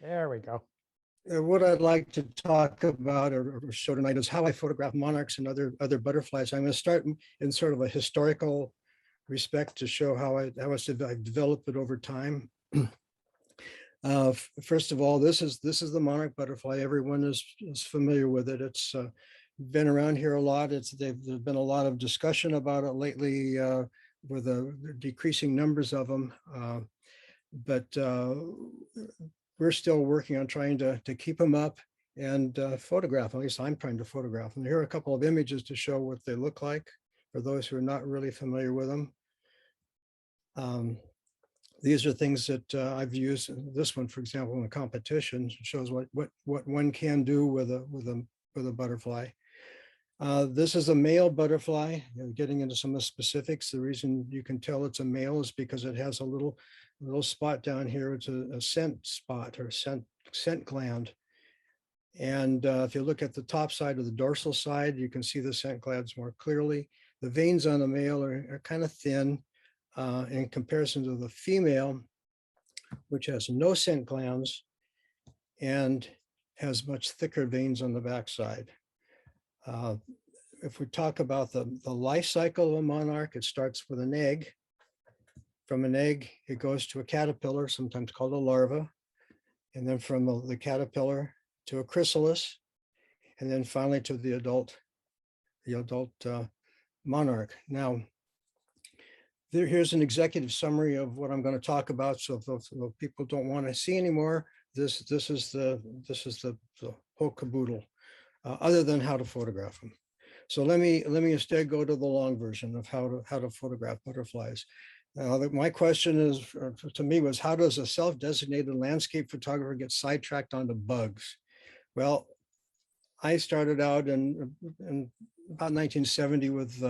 There we go. What I'd like to talk about or show tonight is how I photograph monarchs and other butterflies. I'm going to start in sort of a historical respect to show how I've developed it over time. First of all, this is the monarch butterfly. Everyone is familiar with it. It's been around here a lot. There's been a lot of discussion about it lately with the decreasing numbers of them. But we're still working on trying to keep them up and photograph them. At least I'm trying to photograph them. Here are a couple of images to show what they look like for those who are not really familiar with them. These are things that I've used. This one, for example, in a competition, shows what one can do with a butterfly. This is a male butterfly. Getting into some of the specifics, the reason you can tell it's a male is because it has a little spot down here. It's a scent spot or scent gland. And if you look at the top side of the dorsal side, you can see the scent glands more clearly. The veins on the male are kind of thin in comparison to the female, which has no scent glands and has much thicker veins on the backside. If we talk about the life cycle of a monarch, it starts with an egg. From an egg, it goes to a caterpillar, sometimes called a larva, and then from the caterpillar to a chrysalis, and then finally to the adult monarch. Now, here's an executive summary of what I'm going to talk about. So if people don't want to see anymore, this is the whole caboodle, other than how to photograph them. So let me instead go to the long version of how to photograph butterflies. My question is, to me, was how does a self-designated landscape photographer get sidetracked onto bugs? Well, I started out in about 1970 with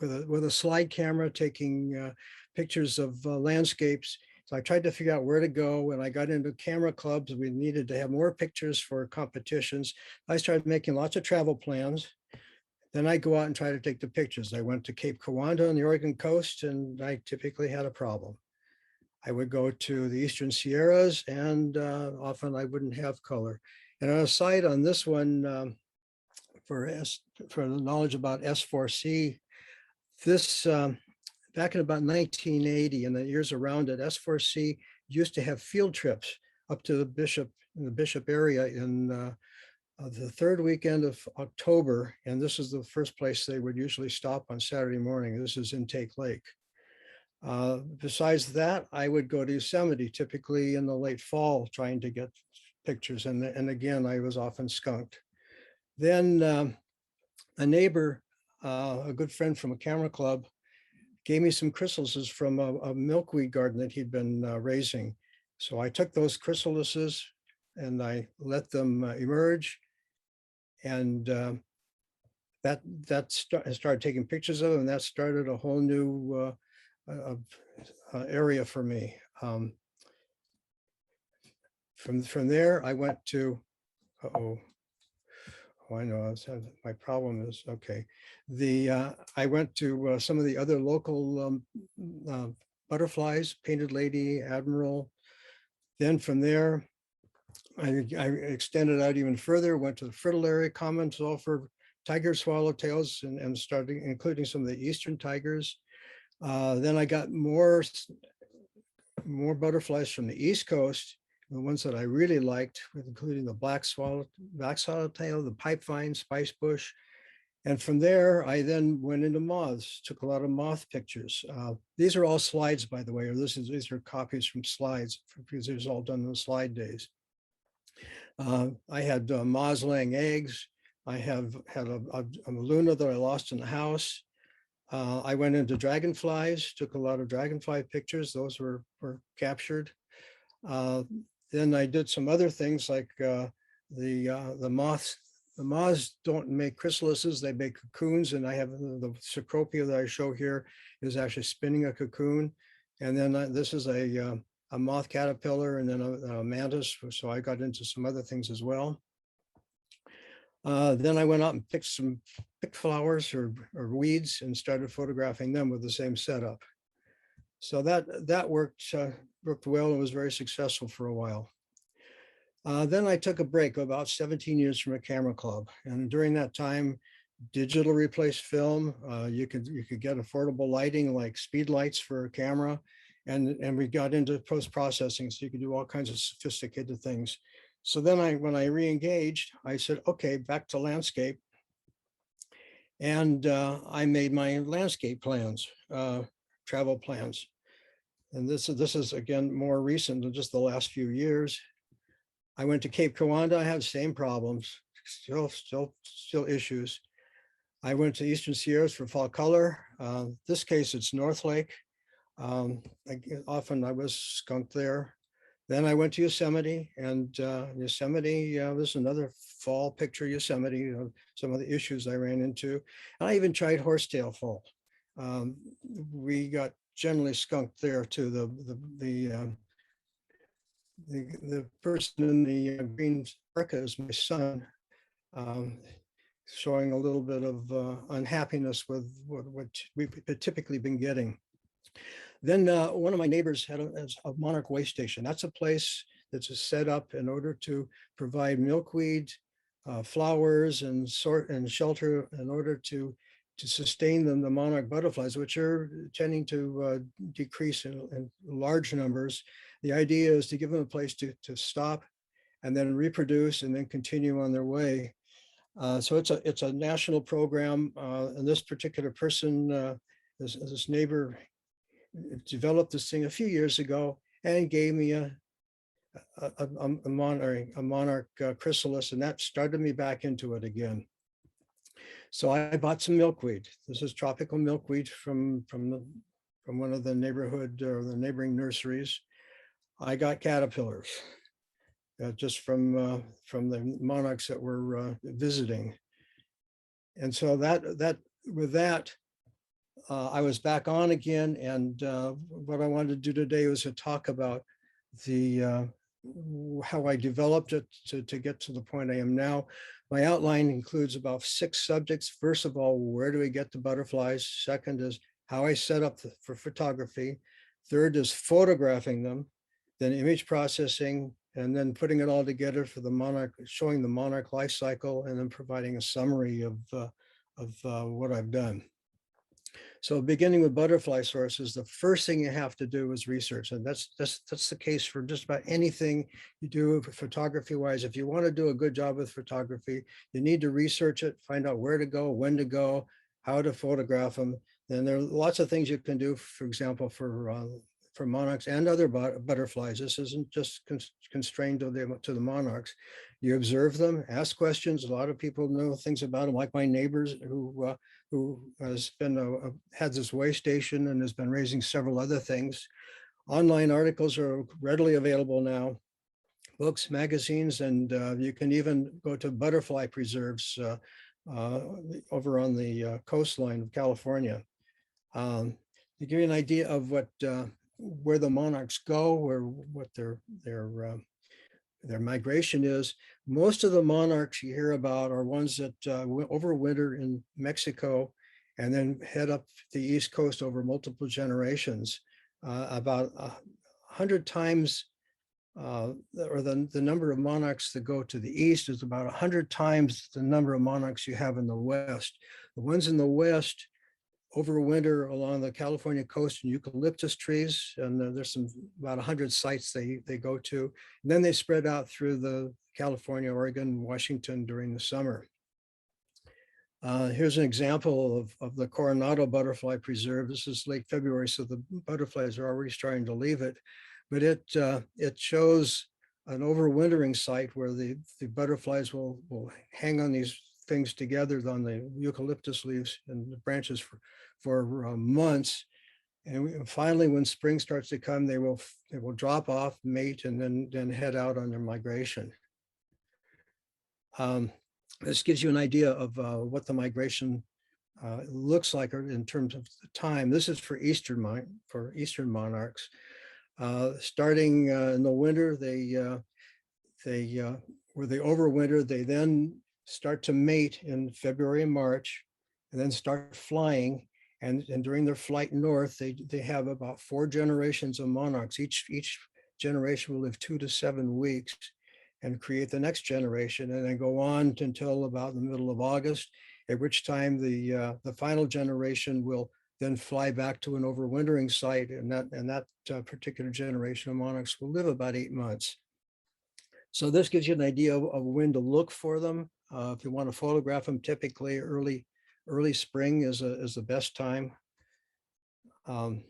a slide camera taking pictures of landscapes. So I tried to figure out where to go. When I got into camera clubs, we needed to have more pictures for competitions. I started making lots of travel plans. Then I go out and try to take the pictures. I went to Cape Kiwanda on the Oregon coast, and I typically had a problem. I would go to the Eastern Sierras, and often I wouldn't have color. And on a side on this one, for the knowledge about S4C, this back in about 1980 and the years around it, S4C used to have field trips up to the Bishop area in the third weekend of October, and this is the first place they would usually stop on Saturday morning. This is Intake Lake. Besides that, I would go to Yosemite, typically in the late fall, trying to get pictures, and again, I was often skunked. Then a neighbor, a good friend from a camera club, gave me some chrysalises from a milkweed garden that he'd been raising. So I took those chrysalises and I let them emerge, and I started taking pictures of them, and that started a whole new area for me. From there, I went to, I know my problem is, okay. I went to some of the other local butterflies, Painted Lady, Admiral. Then from there, I extended out even further, went to the fritillary, common sulfur, tiger swallowtails, and started including some of the eastern tigers. Then I got more butterflies from the East Coast, the ones that I really liked, including the black swallowtail, the pipevine, spicebush. And from there, I then went into moths, took a lot of moth pictures. These are all slides, by the way, or these are copies from slides, because it was all done in the slide days. I had moths laying eggs. I had a Luna that I lost in the house. I went into dragonflies, took a lot of dragonfly pictures. Those were captured. Then I did some other things like the moths. The moths don't make chrysalises, they make cocoons, and I have the Cecropia that I show here is actually spinning a cocoon. And then this is a moth caterpillar, and then a mantis, so I got into some other things as well. Then I went out and picked flowers or weeds and started photographing them with the same setup. So that worked well and was very successful for a while. Then I took a break, about 17 years from a camera club. And during that time, digital replaced film. You could get affordable lighting like speed lights for a camera. And we got into post-processing, so you could do all kinds of sophisticated things. So then when I re-engaged, I said, okay, back to landscape. And I made my landscape plans, travel plans. And this is again, more recent than just the last few years. I went to Cape Kiwanda, I had the same problems, still issues. I went to Eastern Sierras for fall color. This case, it's North Lake. Often I was skunked there. Then I went to Yosemite, and Yosemite was another fall picture Yosemite, some of the issues I ran into. And I even tried Horsetail Fall. We got generally skunked there too. The person in the green parka is my son, showing a little bit of unhappiness with what we've typically been getting. Then one of my neighbors had a Monarch way station. That's a place that's set up in order to provide milkweed, flowers, and shelter in order to sustain the Monarch butterflies, which are tending to decrease in large numbers. The idea is to give them a place to stop and then reproduce and then continue on their way. So it's a national program, and this particular person, this neighbor, developed this thing a few years ago and gave me a monarch chrysalis, and that started me back into it again. So I bought some milkweed. This is tropical milkweed from one of the neighborhood or the neighboring nurseries. I got caterpillars just from the monarchs that were visiting, and so with that. I was back on again, and what I wanted to do today was to talk about how I developed it to get to the point I am now. My outline includes about 6 subjects. First of all, where do we get the butterflies? Second is how I set up for photography. Third is photographing them, then image processing, and then putting it all together for the monarch, showing the monarch life cycle, and then providing a summary of what I've done. So beginning with butterfly sources, the first thing you have to do is research. And that's the case for just about anything you do photography wise. If you want to do a good job with photography, you need to research it, find out where to go, when to go, how to photograph them. Then there are lots of things you can do, for example, for monarchs and other butterflies. This isn't just constrained to the monarchs. You observe them, ask questions. A lot of people know things about them, like my neighbors who has been had this way station and has been raising several other things. Online articles are readily available now, books, magazines, and you can even go to butterfly preserves over on the coastline of California. To give you an idea of where the monarchs go, or what their migration is, most of the monarchs you hear about are ones that overwinter in Mexico and then head up the East Coast over multiple generations. About 100 times, or the number of monarchs that go to the East is about 100 times the number of monarchs you have in the West. The ones in the West overwinter along the California coast in eucalyptus trees, and there's about 100 sites they go to. And then they spread out through the California, Oregon, Washington during the summer. Here's an example of the Coronado Butterfly Preserve. This is late February, so the butterflies are already starting to leave it, but it shows an overwintering site where the butterflies will hang on these things together on the eucalyptus leaves and the branches for months. And finally, when spring starts to come, they will drop off, mate, and then head out on their migration. This gives you an idea of what the migration looks like in terms of the time. This is for eastern monarchs. Starting in the winter, where they overwinter, they then start to mate in February and March, and then start flying. And during their flight north, they have about 4 generations of monarchs. Each generation will live 2 to 7 weeks and create the next generation, and then go on until about the middle of August, at which time the final generation will then fly back to an overwintering site, and that particular generation of monarchs will live about 8 months. So this gives you an idea of when to look for them. If you want to photograph them, typically early spring is the best time. I'd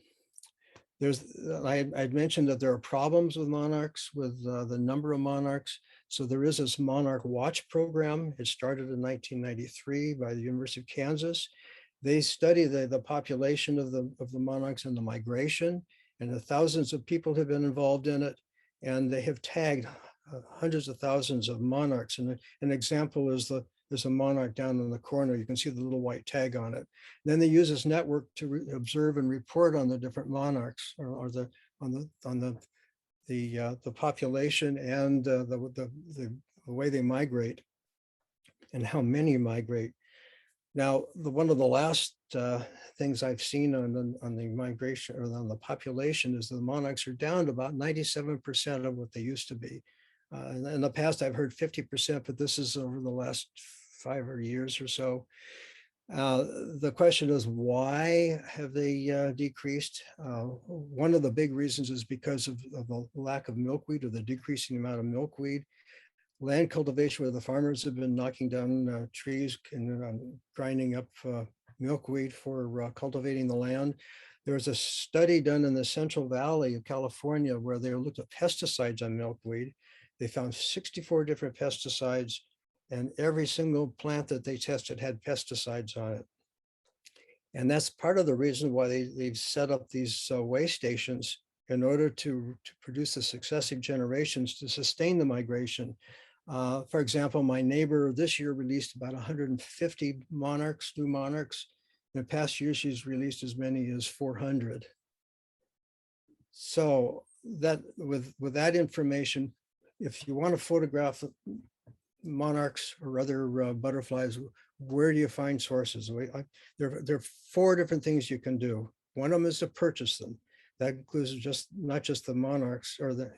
mentioned that there are problems with monarchs, with the number of monarchs. So there is this Monarch Watch program. It started in 1993 by the University of Kansas. They study the population of the monarchs and the migration, and thousands of people have been involved in it, and they have tagged hundreds of thousands of monarchs. And an example is there's a monarch down in the corner. You can see the little white tag on it. Then they use this network to observe and report on the different monarchs, or on the population and the way they migrate and how many migrate. Now, one of the last things I've seen on the migration or on the population is the monarchs are down to about 97% of what they used to be. In the past, I've heard 50%, but this is over the last 5 years or so. The question is, why have they decreased? One of the big reasons is because of the lack of milkweed, or the decreasing amount of milkweed. Land cultivation, where the farmers have been knocking down trees and grinding up milkweed for cultivating the land. There was a study done in the Central Valley of California where they looked at pesticides on milkweed. They found 64 different pesticides, and every single plant that they tested had pesticides on it. And that's part of the reason why they've set up these way stations in order to produce the successive generations to sustain the migration. For example, my neighbor this year released about 150 monarchs, new monarchs. In the past year, she's released as many as 400. So that with that information, if you want to photograph monarchs or other butterflies, where do you find sources? There are 4 different things you can do. One of them is to purchase them. That includes not just the monarchs, or the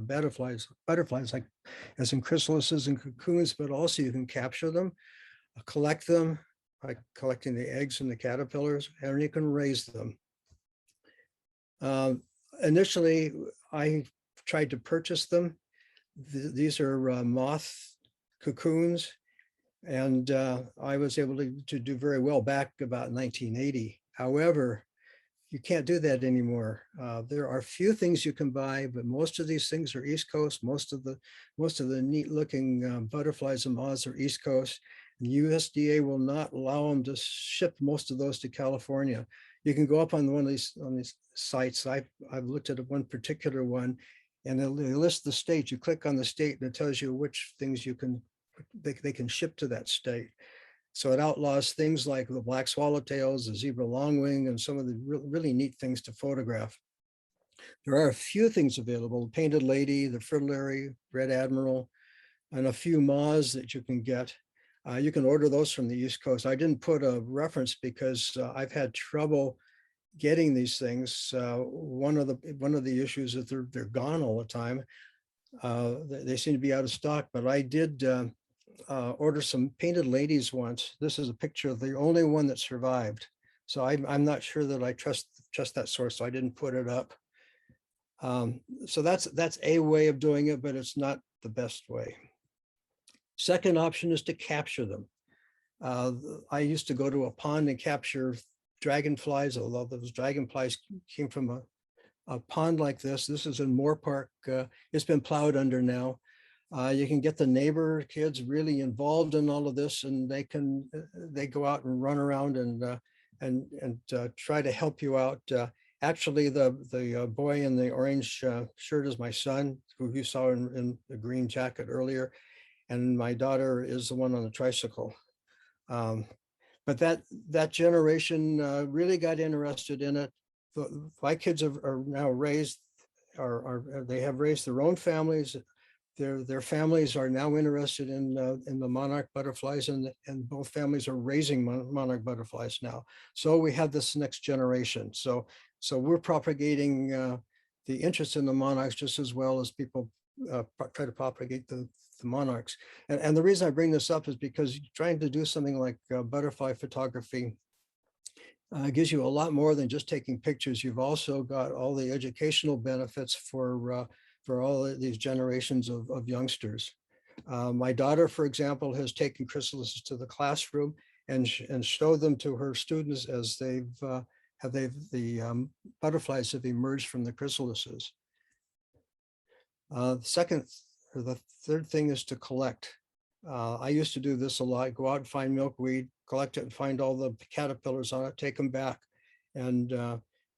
butterflies like as in chrysalises and cocoons, but also you can capture them, collect them by collecting the eggs and the caterpillars, and you can raise them. Initially, I tried to purchase them. These are moth cocoons, and I was able to do very well back about 1980. However, you can't do that anymore. There are a few things you can buy, but most of these things are East Coast. Most of the neat looking butterflies and moths are East Coast. And USDA will not allow them to ship most of those to California. You can go up on one of these sites. I've looked at one particular one, and they list the state. You click on the state, and it tells you which things they can ship to that state. So it outlaws things like the black swallowtails, the zebra longwing, and some of the really neat things to photograph. There are a few things available: the painted lady, the fritillary, red admiral, and a few moths that you can get. You can order those from the East Coast. I didn't put a reference because I've had trouble getting these things. One of the issues is that they're gone all the time. They seem to be out of stock, but I did order some painted ladies once. This is a picture of the only one that survived. So I'm not sure that I trust that source, so I didn't put it up. So that's a way of doing it, but it's not the best way. Second option is to capture them. I used to go to a pond and capture dragonflies, although those dragonflies came from a pond like this. This is in Moore Park. It's been plowed under now. You can get the neighbor kids really involved in all of this, and they go out and run around and try to help you out. Actually, the boy in the orange shirt is my son, who you saw in the green jacket earlier, and my daughter is the one on the tricycle. But that generation really got interested in it. My kids are now raised, they have raised their own families. their families are now interested in the monarch butterflies, and both families are raising monarch butterflies now. So we have this next generation. So we're propagating the interest in the monarchs just as well as people try to propagate the monarchs. And the reason I bring this up is because trying to do something like butterfly photography gives you a lot more than just taking pictures. You've also got all the educational benefits for all of these generations of youngsters. My daughter, for example, has taken chrysalises to the classroom and showed them to her students as the butterflies have emerged from the chrysalises. The third thing is to collect. I used to do this a lot, go out and find milkweed, collect it and find all the caterpillars on it, take them back, and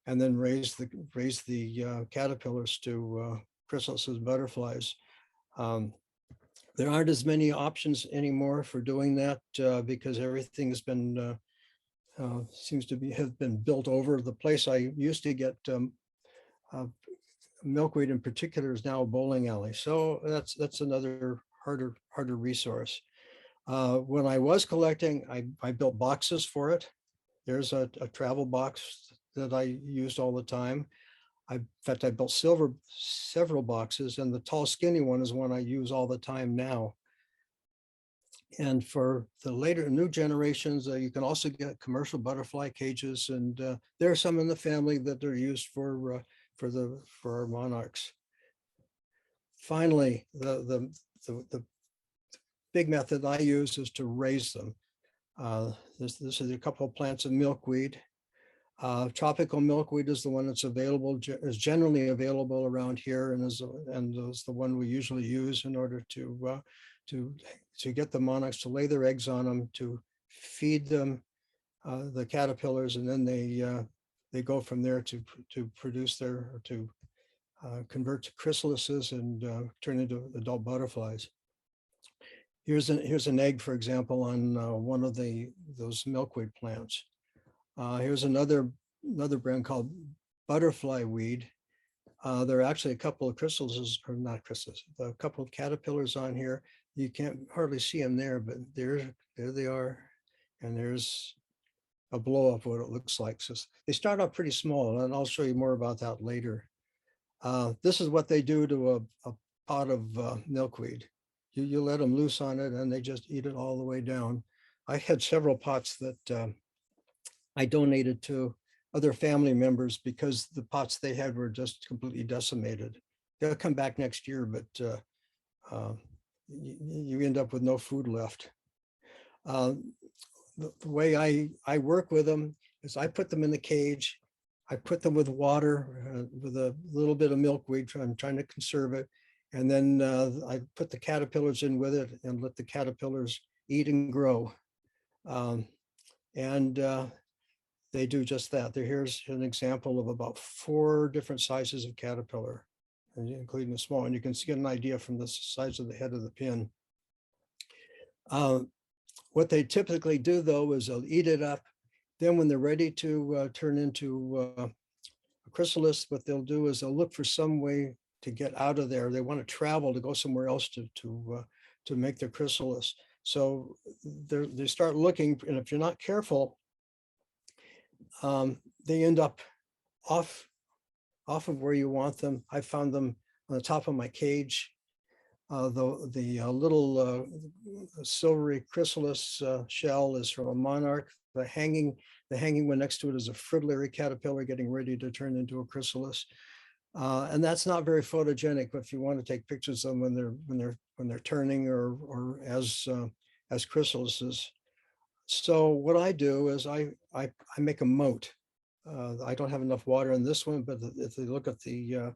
then raise the caterpillars to chrysalises butterflies. There aren't as many options anymore for doing that because everything has been seems to have been built over. The place I used to get milkweed in particular is now a bowling alley. So that's another harder resource. When I was collecting, I built boxes for it. There's a travel box that I used all the time. In fact, I built several boxes, and the tall skinny one is one I use all the time now. And for the later new generations, you can also get commercial butterfly cages, and there are some in the family that are used for our monarchs. Finally, the big method I use is to raise them. This is a couple of plants of milkweed. Tropical milkweed is the one that's available, is generally available around here, and is the one we usually use in order to get the monarchs to lay their eggs on them, to feed them the caterpillars, and then they go from there to produce to convert to chrysalises and turn into adult butterflies. Here's an egg, for example, on one of those milkweed plants. Here's another brand called butterfly weed. There are actually a couple of chrysalises, or not chrysalises, a couple of caterpillars on here. You can't hardly see them there, but there they are. And there's a blow up what it looks like. So they start out pretty small, and I'll show you more about that later. This is what they do to a pot of milkweed. You let them loose on it, and they just eat it all the way down. I had several pots that I donated to other family members because the pots they had were just completely decimated. They'll come back next year, but you end up with no food left. The way I work with them is I put them in the cage. I put them with water with a little bit of milkweed. I'm trying to conserve it. And then I put the caterpillars in with it and let the caterpillars eat and grow. They do just that. Here's an example of about 4 different sizes of caterpillar, including the small one. You can get an idea from the size of the head of the pin. What they typically do, though, is they'll eat it up. Then when they're ready to turn into a chrysalis, what they'll do is they'll look for some way to get out of there. They want to travel to go somewhere else to make their chrysalis. So they start looking, and if you're not careful, they end up off of where you want them. I found them on the top of my cage. The little silvery chrysalis shell is from a monarch. The hanging one next to it is a fritillary caterpillar getting ready to turn into a chrysalis. And that's not very photogenic, but if you want to take pictures of them when they're turning or as chrysalises. So what I do is I make a moat. I don't have enough water in this one, but if you look at the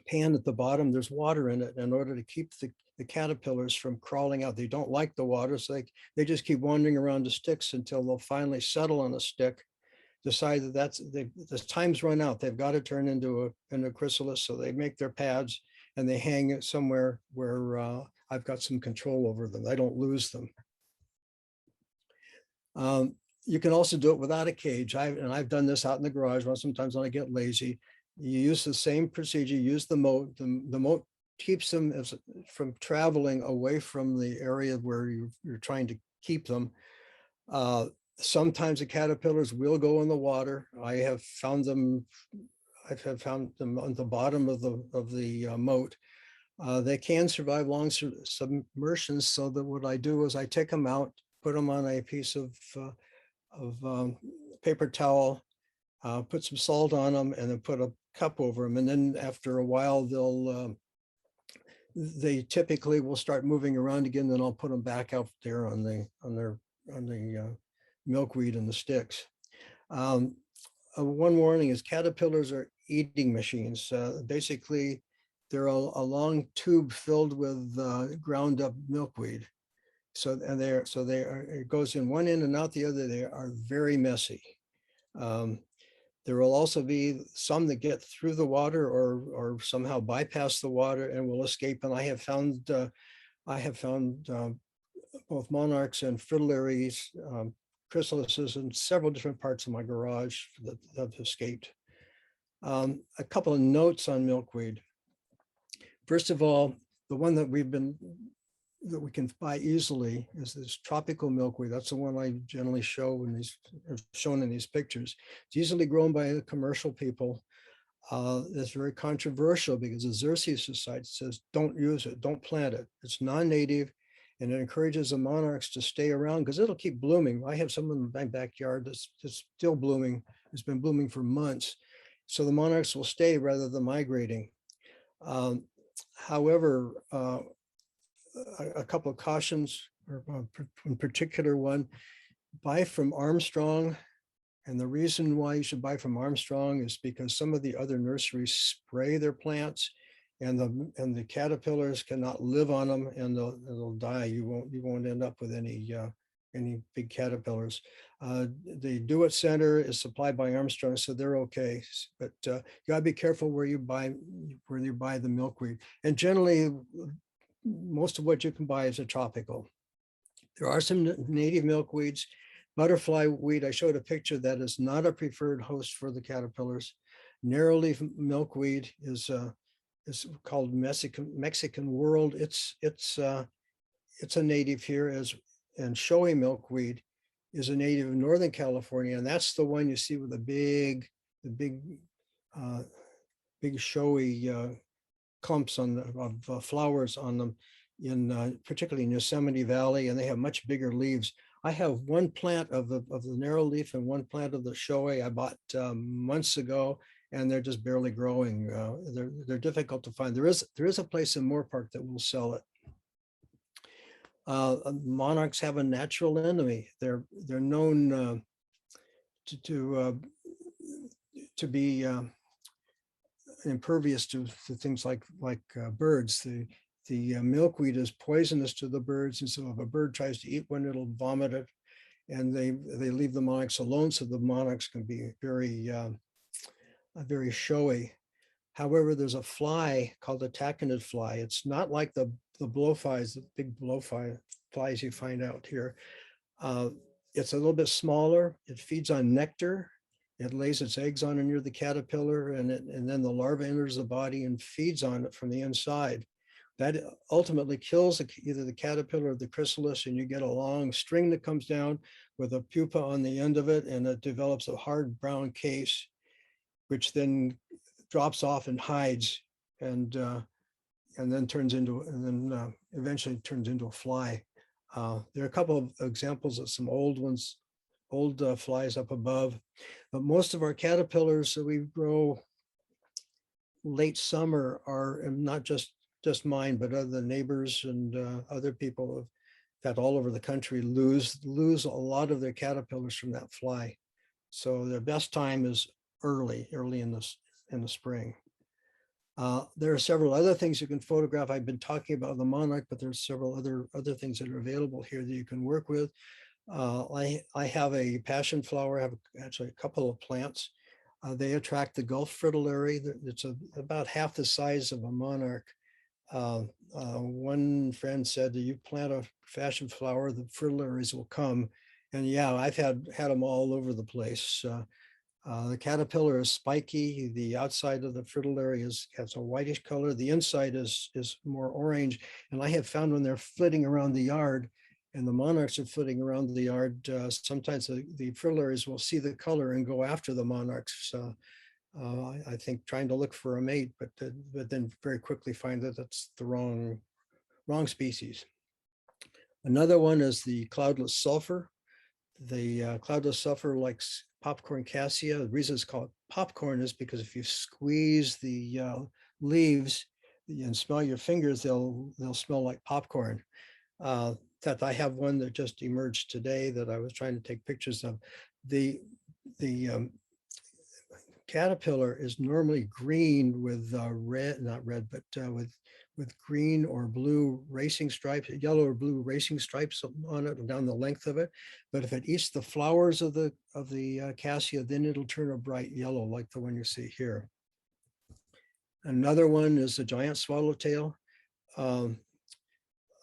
pan at the bottom, there's water in it in order to keep the caterpillars from crawling out. They don't like the water, so they just keep wandering around the sticks until they'll finally settle on a stick, decide that the time's run out. They've got to turn into a chrysalis, so they make their pads and they hang it somewhere where I've got some control over them. I don't lose them. You can also do it without a cage. I've done this out in the garage. Sometimes when I get lazy, you use the same procedure. Use the moat. The moat keeps them from traveling away from the area where you're trying to keep them. Sometimes the caterpillars will go in the water. I have found them on the bottom of the moat. They can survive long submersions. So that what I do is I take them out, put them on a piece of paper towel, put some salt on them, and then put a cup over them. And then after a while, they typically will start moving around again. Then I'll put them back out there on the milkweed and the sticks. One warning is caterpillars are eating machines. Basically, they're a long tube filled with ground up milkweed. So it goes in one end and out the other. They are very messy. There will also be some that get through the water or somehow bypass the water and will escape. And I have found both monarchs and fritillaries, chrysalises in several different parts of my garage that have escaped. A couple of notes on milkweed. First of all, the one that we can buy easily is this tropical milkweed. That's the one I generally show in these, shown in these pictures. It's easily grown by commercial people. It's very controversial because the Xerces Society says, don't use it, don't plant it. It's non-native, and it encourages the monarchs to stay around because it'll keep blooming. I have some in my backyard that's still blooming. It's been blooming for months. So the monarchs will stay rather than migrating. However, a couple of cautions, or in particular one, buy from Armstrong. And the reason why you should buy from Armstrong is because some of the other nurseries spray their plants, and the caterpillars cannot live on them, and they'll die. You won't end up with any big caterpillars. The Do It Center is supplied by Armstrong, so they're okay. But you gotta be careful where you buy the milkweed. And generally, most of what you can buy is a tropical. There are some native milkweeds. Butterfly weed, I showed a picture, that is not a preferred host for the caterpillars. Narrowleaf milkweed is called Mexican world. It's a native here, and showy milkweed is a native of Northern California, and that's the one you see with the big showy clumps of flowers on them, particularly in Yosemite Valley, and they have much bigger leaves. I have one plant of the narrowleaf and one plant of the showy I bought months ago, and they're just barely growing. They're difficult to find. There is a place in Moore Park that will sell it. Monarchs have a natural enemy. They're known to be impervious to things like birds. The milkweed is poisonous to the birds, and so if a bird tries to eat one, it'll vomit it, and they leave the monarchs alone, so the monarchs can be very showy. However, there's a fly called the taconid fly. It's not like the blowflies, the big blowflies you find out here. It's a little bit smaller. It feeds on nectar. It lays its eggs on and near the caterpillar, and then the larva enters the body and feeds on it from the inside. That ultimately kills either the caterpillar or the chrysalis, and you get a long string that comes down with a pupa on the end of it, and it develops a hard brown case, which then drops off and hides, and then eventually turns into a fly. There are a couple of examples of some old ones, old flies up above, but most of our caterpillars that we grow late summer are not just mine, but other neighbors and other people have that all over the country lose a lot of their caterpillars from that fly. So their best time is early in the spring. There are several other things you can photograph. I've been talking about the monarch, but there's several other things that are available here that you can work with. I have a passion flower. I have actually a couple of plants. They attract the Gulf fritillary. It's about half the size of a monarch. One friend said that you plant a passion flower, the fritillaries will come. And yeah, I've had them all over the place. The caterpillar is spiky. The outside of the fritillary has a whitish color. The inside is more orange. And I have found when they're flitting around the yard and the monarchs are flitting around the yard, sometimes the fritillaries will see the color and go after the monarchs. I think trying to look for a mate, but then very quickly find that that's the wrong species. Another one is the cloudless sulfur. The cloudless sulfur likes popcorn cassia. The reason it's called popcorn is because if you squeeze the leaves and smell your fingers, they'll smell like popcorn. In fact, I have one that just emerged today that I was trying to take pictures of. The caterpillar is normally green with red, not red, but with green or blue racing stripes, yellow or blue racing stripes on it down the length of it. But if it eats the flowers of the cassia, then it'll turn a bright yellow like the one you see here. Another one is the giant swallowtail.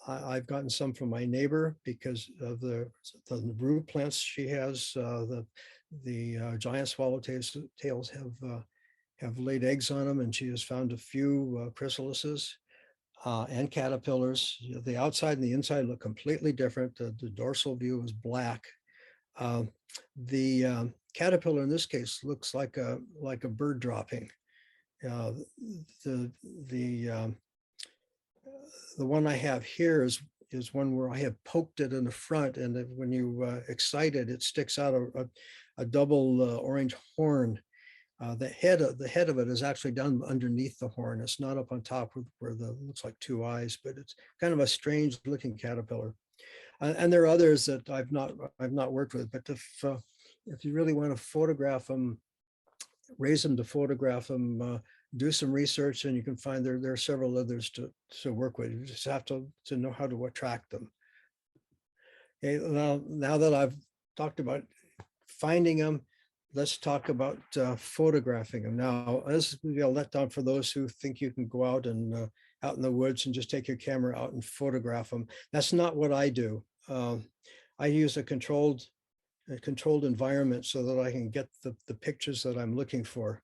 I've gotten some from my neighbor because of the root plants she has. The giant swallowtails have laid eggs on them, and she has found a few chrysalises and caterpillars. The outside and the inside look completely different. The dorsal view is black. The caterpillar in this case looks like a bird dropping. The one I have here is one where I have poked it in the front, and when you excite it, it sticks out a double orange horn. The head of it is actually down underneath the horn. It's not up on top where the looks like two eyes, but it's kind of a strange looking caterpillar. And there are others that I've not worked with, but if you really want to photograph them, raise them to photograph them, do some research, and you can find there are several others to work with. You just have to know how to attract them. Okay, now that I've talked about finding them, let's talk about photographing them. Now, this will be a letdown for those who think you can go out and out in the woods and just take your camera out and photograph them. That's not what I do. I use a controlled environment so that I can get the pictures that I'm looking for.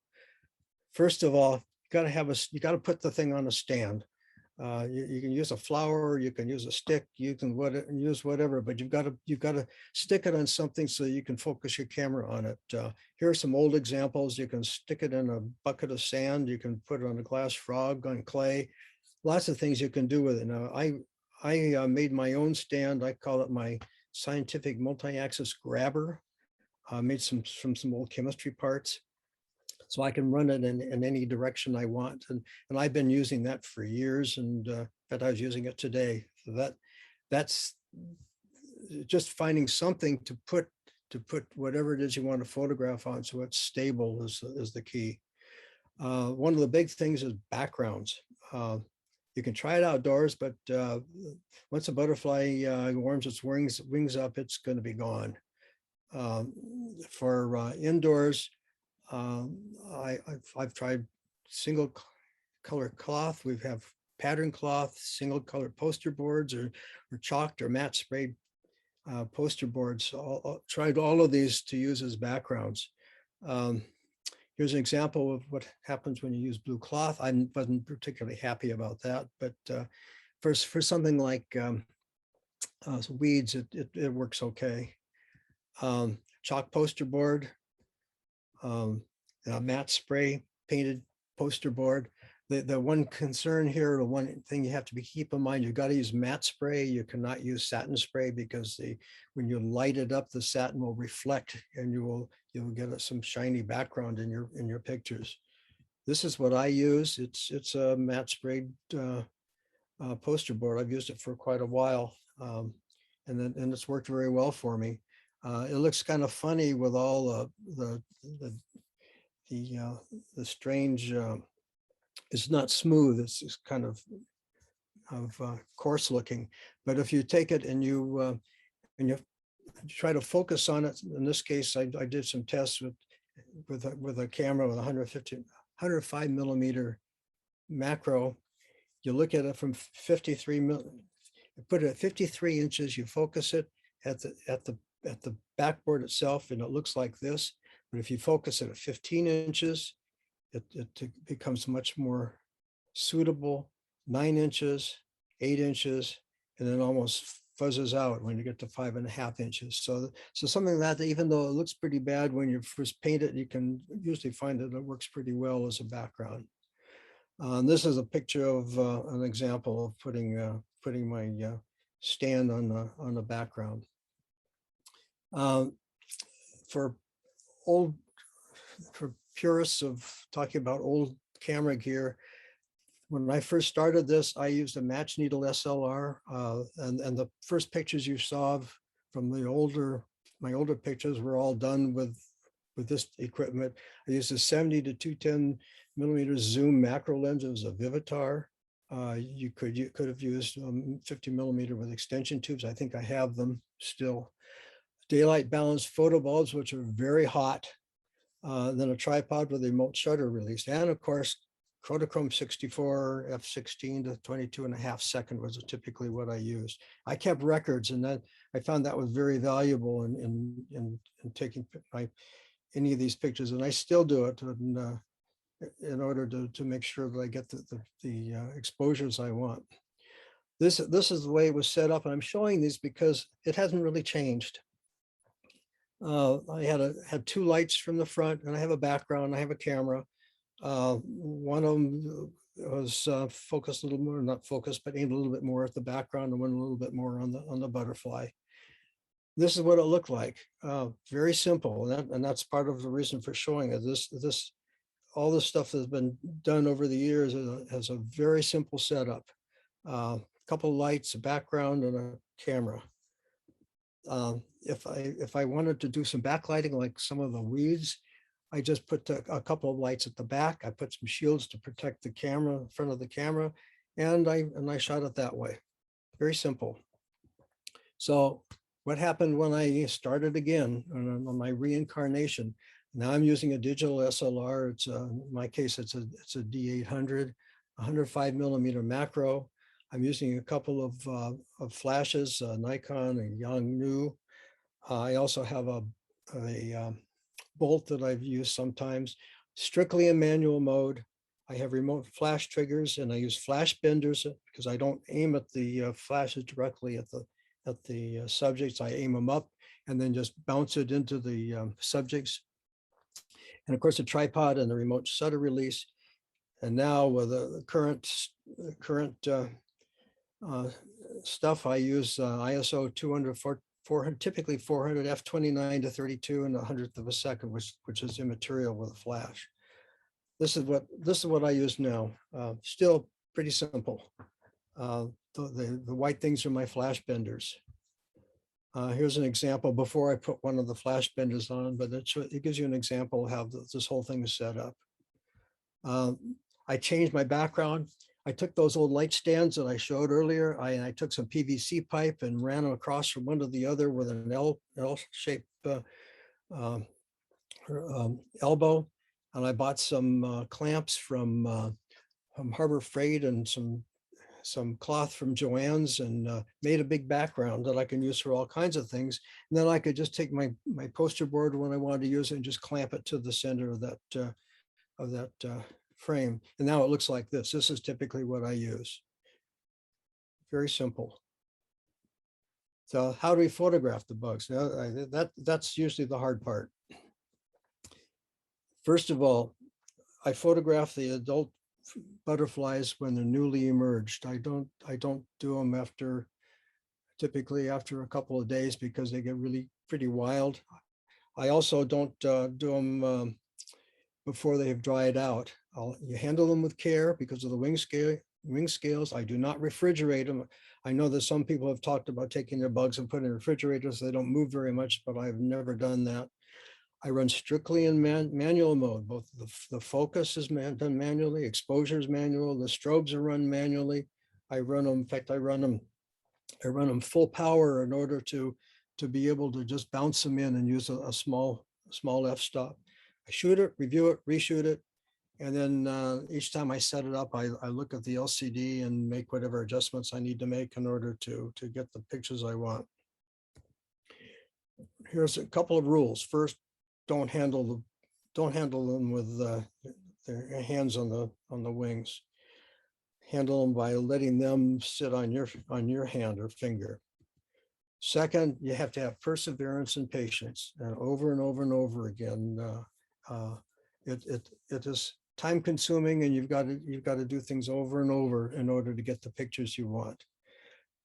First of all, you got to put the thing on a stand. You can use a flower, you can use a stick, you can use whatever, but you've got to stick it on something so you can focus your camera on it. Here are some old examples. You can stick it in a bucket of sand. You can put it on a glass frog, on clay. Lots of things you can do with it. Now, I made my own stand. I call it my scientific multi-axis grabber. Made from some old chemistry parts, so I can run it in any direction I want. And I've been using that for years. And in fact, I was using it today. So that's just finding something to put whatever it is you want to photograph on, so it's stable is the key. One of the big things is backgrounds. You can try it outdoors, but once a butterfly warms its wings up, it's going to be gone. For indoors, I've tried single color cloth. We have pattern cloth, single color poster boards, or chalked or matte sprayed poster boards. Tried all of these to use as backgrounds. Here's an example of what happens when you use blue cloth. I wasn't particularly happy about that, but for something like weeds, it works okay. Chalk poster board, matte spray painted poster board. The one concern here, the one thing you have to keep in mind, you've got to use matte spray. You cannot use satin spray because when you light it up, the satin will reflect and you'll get some shiny background in your pictures. This is what I use. It's a matte sprayed poster board. I've used it for quite a while, and it's worked very well for me. It looks kind of funny with all the strange. It's not smooth. It's kind of coarse looking. But if you take it and you try to focus on it, in this case, I did some tests with a camera with 105 millimeter macro. You look at it from 53 put it at 53 inches. You focus it at the backboard itself, and it looks like this. But if you focus it at 15 inches, it becomes much more suitable. 9 inches, 8 inches, and then almost fuzzes out when you get to 5.5 inches. So something that even though it looks pretty bad when you first paint it, you can usually find that it works pretty well as a background. This is a picture of an example of putting my stand on the background. For purists of talking about old camera gear, when I first started this, I used a match needle SLR, and the first pictures you saw from my older pictures were all done with this equipment. I used a 70 to 210 millimeter zoom macro lens. It was a Vivitar. You could have used 50 millimeter with extension tubes. I think I have them still. Daylight balanced photo bulbs, which are very hot. Then a tripod with a remote shutter release, and of course, Kodachrome 64 f16 to 22.5 second was typically what I used. I kept records, and that I found that was very valuable in taking any of these pictures, and I still do it in order to make sure that I get the exposures I want. This is the way it was set up, and I'm showing these because it hasn't really changed. I had 2 lights from the front, and I have a background. I have a camera. One of them was focused a little more, not focused, but aimed a little bit more at the background, and one a little bit more on the butterfly. This is what it looked like. Very simple, and that's part of the reason for showing it. All the stuff that's been done over the years has a very simple setup. A couple of lights, a background, and a camera. If I wanted to do some backlighting, like some of the weeds, I just put a couple of lights at the back. I put some shields to protect the camera, front of the camera, and I shot it that way. Very simple. So what happened when I started again on my reincarnation? Now I'm using a digital SLR. It's in my case, it's a D800, 105 millimeter macro. I'm using a couple of flashes, Nikon and Yongnuo. I also have a bolt that I've used sometimes, strictly in manual mode. I have remote flash triggers, and I use flash benders because I don't aim at the flashes directly at the subjects. I aim them up and then just bounce it into the subjects. And of course, the tripod and the remote shutter release. And now with the current stuff, I use ISO 200, 400, typically 400 f29 to 32 and 100th of a second, which is immaterial with a flash. This is what I use now. Still pretty simple. The white things are my flash benders. Here's an example before I put one of the flash benders on, but it gives you an example of how this whole thing is set up. I changed my background. I took those old light stands that I showed earlier. I took some PVC pipe and ran them across from one to the other with an L-shaped elbow. And I bought some clamps from Harbor Freight and some cloth from Joann's, and made a big background that I can use for all kinds of things. And then I could just take my poster board when I wanted to use it and just clamp it to the center of that frame. And now it looks like this. This is typically what I use. Very simple. So how do we photograph the bugs? Now, that's usually the hard part. First of all, I photograph the adult butterflies when they're newly emerged. I don't do them typically after a couple of days, because they get really pretty wild. I also don't do them before they have dried out. You handle them with care because of the wing scales. I do not refrigerate them. I know that some people have talked about taking their bugs and putting in refrigerators. They don't move very much, but I've never done that. I run strictly in manual mode. Both the focus is done manually, exposure is manual, the strobes are run manually. I run them, in fact, I run them full power in order to be able to just bounce them in and use a small f-stop. I shoot it, review it, reshoot it, and then each time I set it up, I look at the LCD and make whatever adjustments I need to make in order to get the pictures I want. Here's a couple of rules. First, don't handle them with their hands on the wings. Handle them by letting them sit on your hand or finger. Second, you have to have perseverance and patience, and over and over and over again. It is time consuming, and you've got to do things over and over in order to get the pictures you want.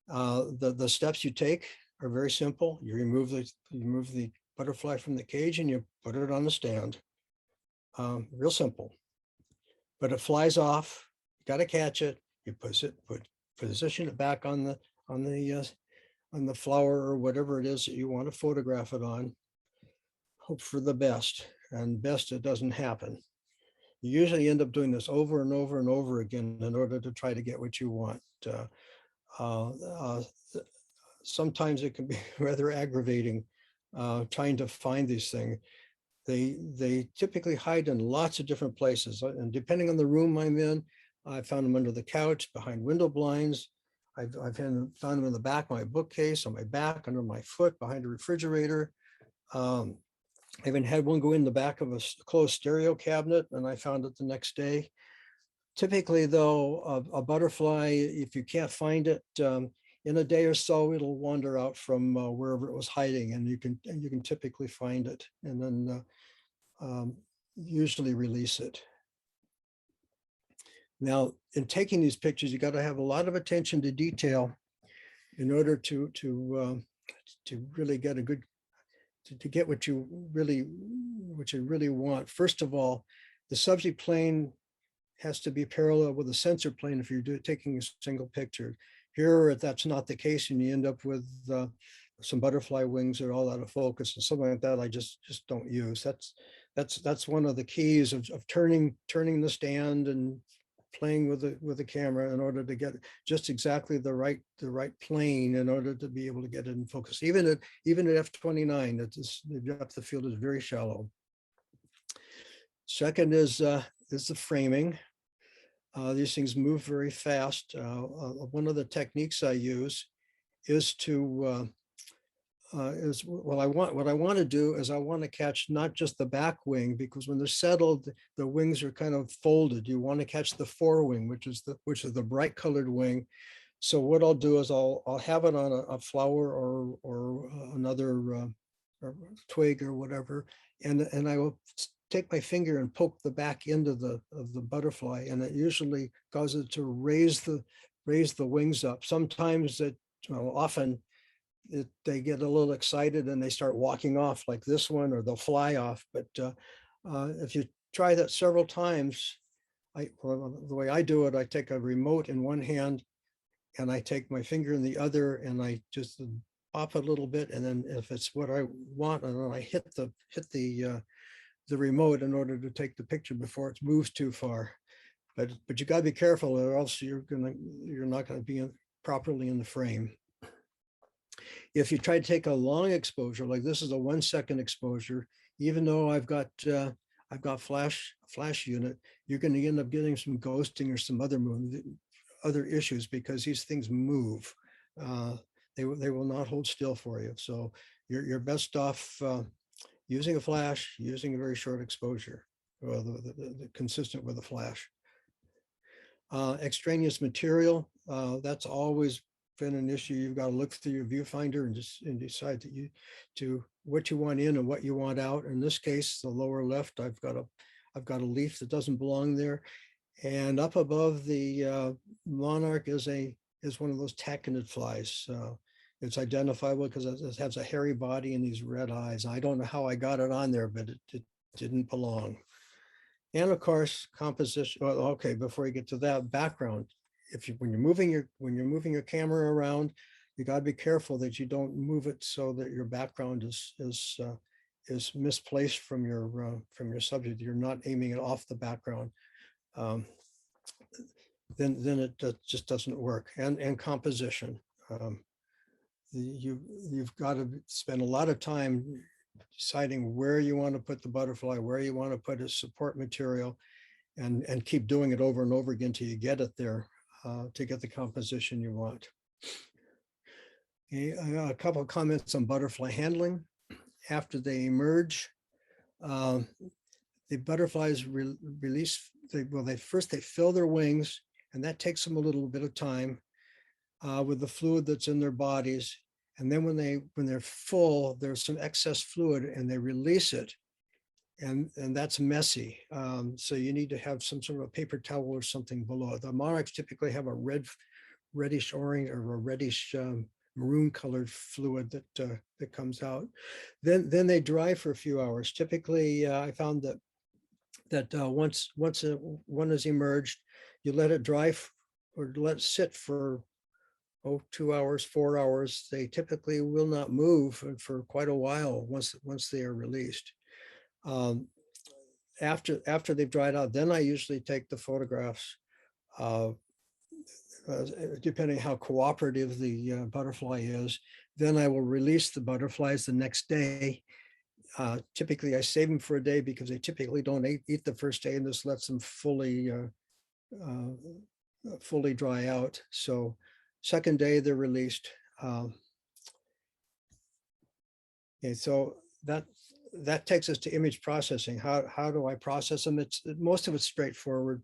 The steps you take are very simple. You remove the butterfly from the cage and you put it on the stand. Real simple. But it flies off. You got to catch it. You position it back on the flower or whatever it is that you want to photograph it on. Hope for the best, and best it doesn't happen. You usually end up doing this over and over and over again in order to try to get what you want. Sometimes it can be rather aggravating trying to find these things. They typically hide in lots of different places, and depending on the room I'm in, I found them under the couch, behind window blinds. I've found them in the back of my bookcase, on my back, under my foot, behind a refrigerator. I even had one go in the back of a closed stereo cabinet, and I found it the next day. Typically, though, a butterfly, if you can't find it, in a day or so, it'll wander out from wherever it was hiding, and you can typically find it, and then usually release it. Now, in taking these pictures, you got to have a lot of attention to detail in order to really get a good, to get what you really want. First of all, the subject plane has to be parallel with the sensor plane if you're taking a single picture. Here, that's not the case, and you end up with some butterfly wings that are all out of focus and something like that. I just don't use. That's one of the keys of turning the stand and playing with the camera in order to get just exactly the right plane in order to be able to get it in focus. Even at f/29, the depth of field is very shallow. Second is the framing. These things move very fast. One of the techniques I use is to what I want to do is I want to catch not just the back wing, because when they're settled, the wings are kind of folded. You want to catch the forewing, which is the bright colored wing. So what I'll do is I'll have it on a flower or another or twig or whatever, and I will take my finger and poke the back end of the butterfly, and it usually causes it to raise the wings up. Sometimes often they get a little excited and they start walking off like this one, or they'll fly off. But if you try that several times, the way I do it, I take a remote in one hand and I take my finger in the other, and I just pop a little bit, and then if it's what I want, and then I hit the remote in order to take the picture before it moves too far. But you got to be careful, or else you're not going to be properly in the frame. If you try to take a long exposure, like this is a 1 second exposure, even though I've got flash unit, you're going to end up getting some ghosting or some other issues, because these things move. They will not hold still for you. So you're best off using a flash, using a very short exposure, well, consistent with a flash. Extraneous material, that's always been an issue. You've got to look through your viewfinder and decide what you want in and what you want out. In this case, the lower left, I've got a leaf that doesn't belong there, and up above the Monarch is one of those taconid flies. It's identifiable because it has a hairy body and these red eyes. I don't know how I got it on there, but it didn't belong. And of course, composition. Well, okay, before you get to that, background. When you're moving your camera around, you got to be careful that you don't move it so that your background is misplaced from your subject. You're not aiming it off the background. Then it just doesn't work. And composition. You've got to spend a lot of time deciding where you want to put the butterfly, where you want to put its support material, and keep doing it over and over again till you get it there, to get the composition you want. Okay, I got a couple of comments on butterfly handling. After they emerge, The butterflies release, they first they fill their wings, and that takes them a little bit of time with the fluid that's in their bodies. And then when they're full, there's some excess fluid and they release it. And that's messy. So you need to have some sort of a paper towel or something below it. The monarchs typically have a reddish orange or a reddish maroon colored fluid that comes out. Then they dry for a few hours. Typically, I found that once one is emerged, you let it dry or let it sit for 2 hours, 4 hours. They typically will not move for quite a while once they are released. After they've dried out, then I usually take the photographs. Depending how cooperative the butterfly is, then I will release the butterflies the next day. Typically, I save them for a day because they typically don't eat the first day, and this lets them fully dry out. So second day they're released. Okay, so that takes us to image processing. How do I process them? Most of it's straightforward.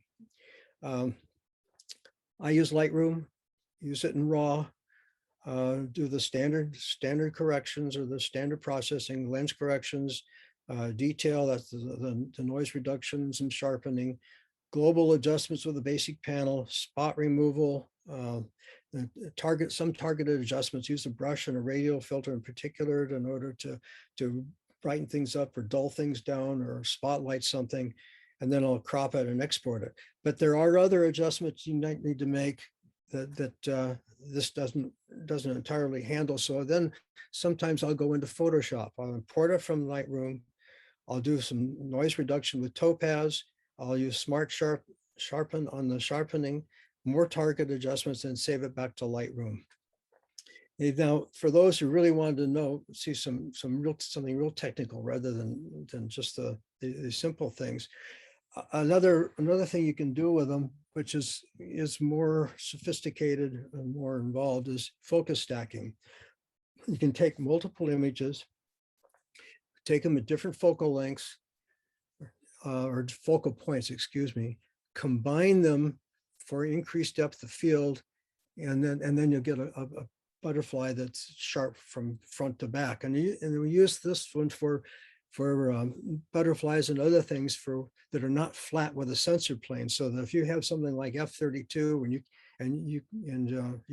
I use Lightroom, use it in RAW, do the standard corrections or the standard processing, lens corrections, detail, that's the noise reductions and sharpening, global adjustments with the basic panel, spot removal, some targeted adjustments, use a brush and a radial filter in particular in order to brighten things up or dull things down or spotlight something, and then I'll crop it and export it. But there are other adjustments you might need to make that this doesn't entirely handle. So then sometimes I'll go into Photoshop. I'll import it from Lightroom. I'll do some noise reduction with Topaz. I'll use Smart Sharpen on the sharpening, more target adjustments, and save it back to Lightroom. Now, for those who really wanted to see something real technical rather than just the simple things, another thing you can do with them, which is more sophisticated and more involved, is focus stacking. You can take multiple images, take them at different focal lengths, or focal points, excuse me, combine them for increased depth of field, and then you'll get a butterfly that's sharp from front to back. And we use this one for butterflies and other things that are not flat with a sensor plane. So that if you have something like F32 and you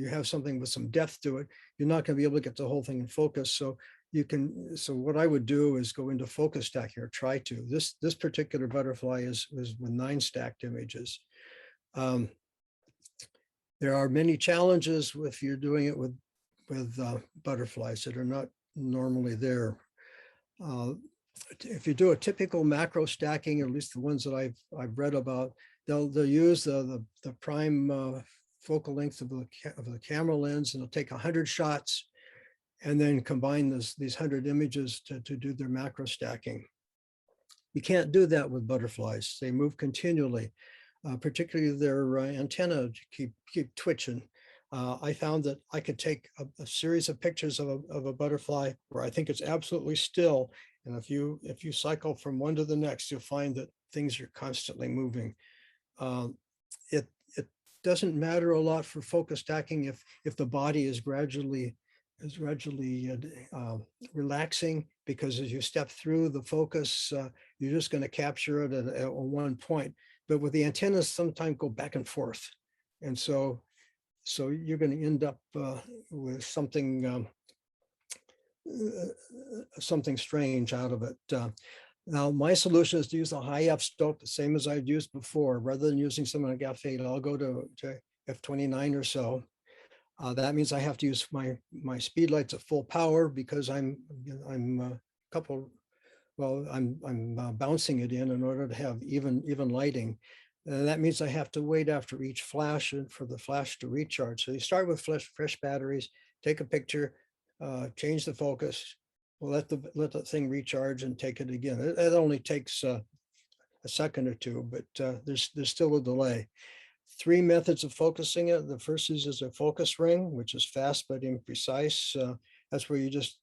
have something with some depth to it, you're not going to be able to get the whole thing in focus. So what I would do is go into focus stacking, or try to. This particular butterfly is with 9 stacked images. There are many challenges if you're doing it with butterflies that are not normally there. If you do a typical macro stacking, at least the ones that I've read about, they'll use the prime focal length of the camera lens, and they'll take 100 shots and then combine these 100 images to do their macro stacking. You can't do that with butterflies. They move continually, particularly their antenna keep twitching. I found that I could take a series of pictures of a butterfly where I think it's absolutely still, and if you cycle from one to the next, you'll find that things are constantly moving. It doesn't matter a lot for focus stacking if the body is gradually relaxing, because as you step through the focus, you're just going to capture it at one point. But with the antennas, sometimes go back and forth, and so you're going to end up with something strange out of it. Now, my solution is to use a high F scope, the same as I've used before. Rather than using something like F8, I'll go to F29 or so. That means I have to use my speed lights at full power, because I'm bouncing it in order to have even lighting. And that means I have to wait after each flash for the flash to recharge. So you start with fresh batteries, take a picture, change the focus, let the thing recharge and take it again. It only takes a second or two, but there's still a delay. 3 methods of focusing it. The first is a focus ring, which is fast but imprecise. That's where you just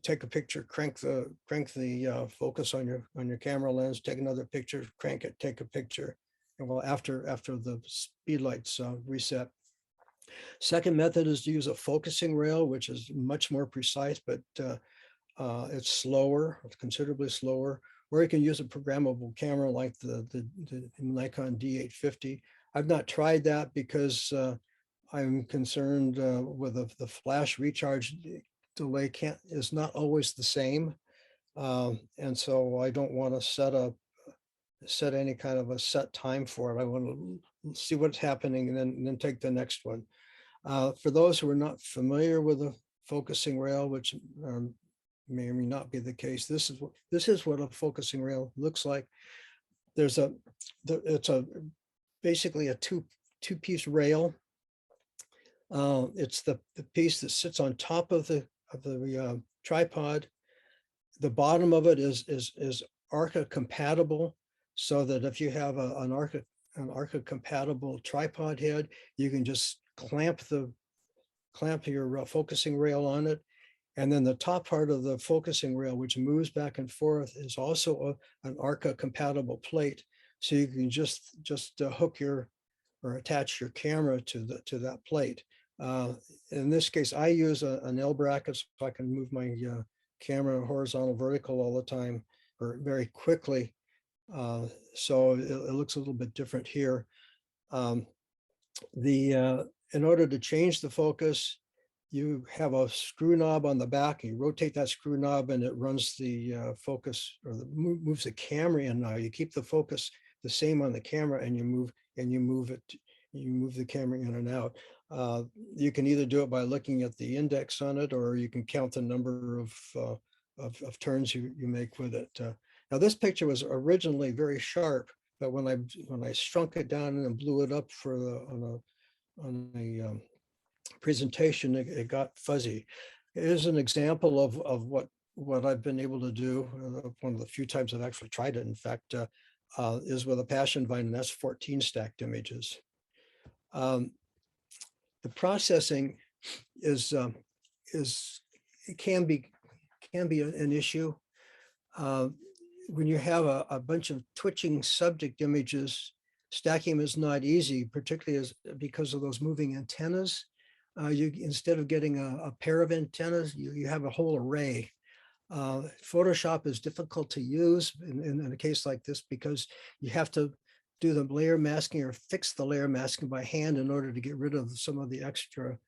take a picture, crank the focus on your camera lens, take another picture, crank it, take a picture. And well, after the speed lights reset. Second method is to use a focusing rail, which is much more precise, but it's slower, it's considerably slower. Or you can use a programmable camera like the Nikon D850. I've not tried that because I'm concerned with the flash recharge delay is not always the same. And so I don't want to set any kind of a set time for it. I want to see what's happening and then take the next one. For those who are not familiar with a focusing rail, which may or may not be the case, this is what a focusing rail looks like. It's basically a two-piece rail. It's the piece that sits on top of the tripod. The bottom of it is ARCA compatible, so that if you have an ARCA compatible tripod head, you can just clamp your focusing rail on it. And then the top part of the focusing rail, which moves back and forth, is also an ARCA compatible plate. So you can just hook or attach your camera to that plate. In this case, I use an L bracket so I can move my camera horizontal, vertical all the time, or very quickly. So it looks a little bit different here. In order to change the focus, you have a screw knob on the back, and you rotate that screw knob, and it runs the focus, or moves the camera in. Now you keep the focus the same on the camera, and you move the camera in and out. You can either do it by looking at the index on it, or you can count the number of turns you make with it. Now this picture was originally very sharp, but when I shrunk it down and blew it up for on a presentation, it got fuzzy. It is an example of what I've been able to do. One of the few times I've actually tried it, in fact, is with a passion vine, and that's 14 stacked images. The processing can be an issue. When you have a bunch of twitching subject images, stacking is not easy, particularly because of those moving antennas. Instead of getting a pair of antennas, you have a whole array. Photoshop is difficult to use in a case like this because you have to do the layer masking or fix the layer masking by hand in order to get rid of some of the extra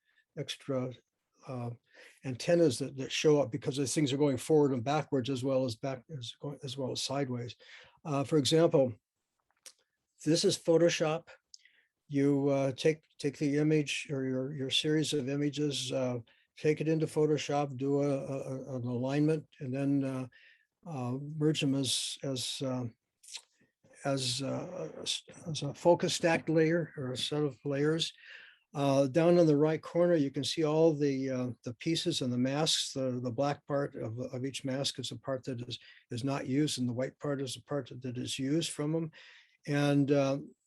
antennas that show up, because those things are going forward and backwards as well as sideways. For example, this is Photoshop. You take the image or your series of images, take it into Photoshop, do an alignment, and then merge them as a focus stacked layer or a set of layers. Down in the right corner, you can see all the pieces and the masks. The black part of each mask is a part that is not used, and the white part is the part that is used from them. And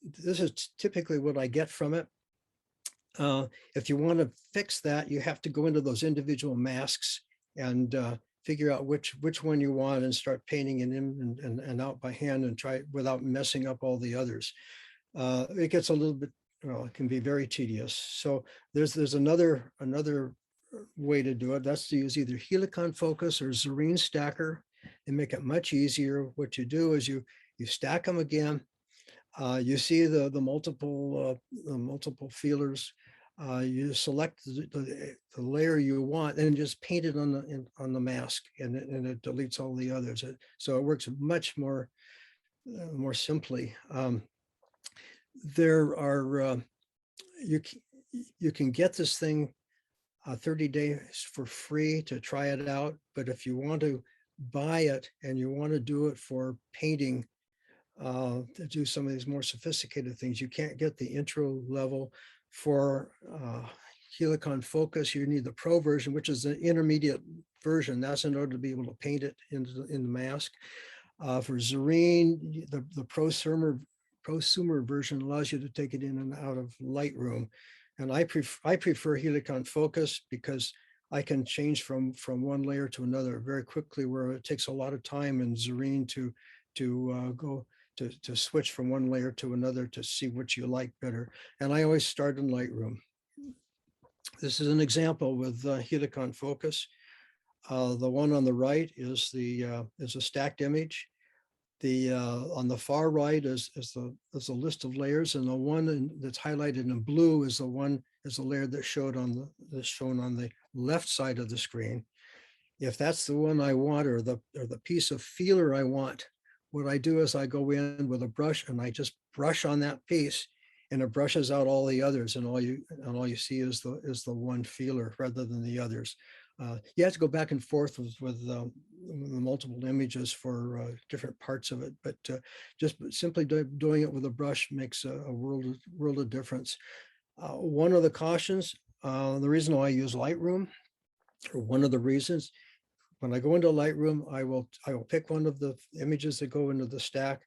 this is typically what I get from it. If you want to fix that, you have to go into those individual masks and figure out which one you want and start painting it in and out by hand and try it without messing up all the others. It gets a little bit, well, it can be very tedious. So there's another way to do it. That's to use either Helicon Focus or Zarine Stacker and make it much easier. What you do is you stack them again. You see the multiple feelers. You select the layer you want and just paint it on the mask, and it deletes all the others. So it works much more simply. There are you can get this thing 30 days for free to try it out, but if you want to buy it and you want to do it for painting, to do some of these more sophisticated things, you can't get the intro level. For Helicon Focus, you need the Pro version, which is the intermediate version. That's in order to be able to paint it in the mask. For Zarine, the prosumer version allows you to take it in and out of Lightroom. And I prefer Helicon Focus because I can change from one layer to another very quickly, where it takes a lot of time in Zareen to switch from one layer to another to see what you like better. And I always start in Lightroom. This is an example with Helicon Focus. The one on the right is a stacked image. On the far right is a list of layers, and the one that's highlighted in blue is the layer that's shown on the left side of the screen. If that's the one I want, or the piece of feeler I want, what I do is I go in with a brush and I just brush on that piece, and it brushes out all the others, and all you see is the one feeler rather than the others. You have to go back and forth with the multiple images for different parts of it, but just simply doing it with a brush makes a world of difference. One of the cautions, the reason why I use Lightroom, or one of the reasons, when I go into Lightroom, I will pick one of the images that go into the stack,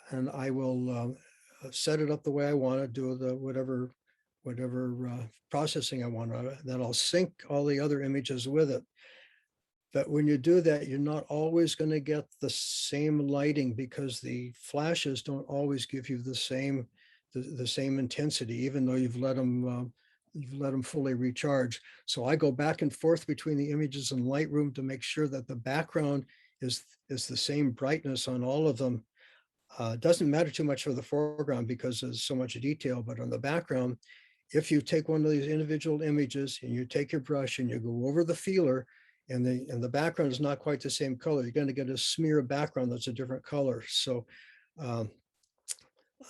and I will set it up the way I want to do the whatever processing I want. Then I'll sync all the other images with it. But when you do that, you're not always going to get the same lighting, because the flashes don't always give you the same intensity, even though you've let them fully recharge. So I go back and forth between the images in Lightroom to make sure that the background is the same brightness on all of them. It doesn't matter too much for the foreground because there's so much detail, but on the background, if you take one of these individual images and you take your brush and you go over the feeler, and the background is not quite the same color, you're going to get a smear of background that's a different color. So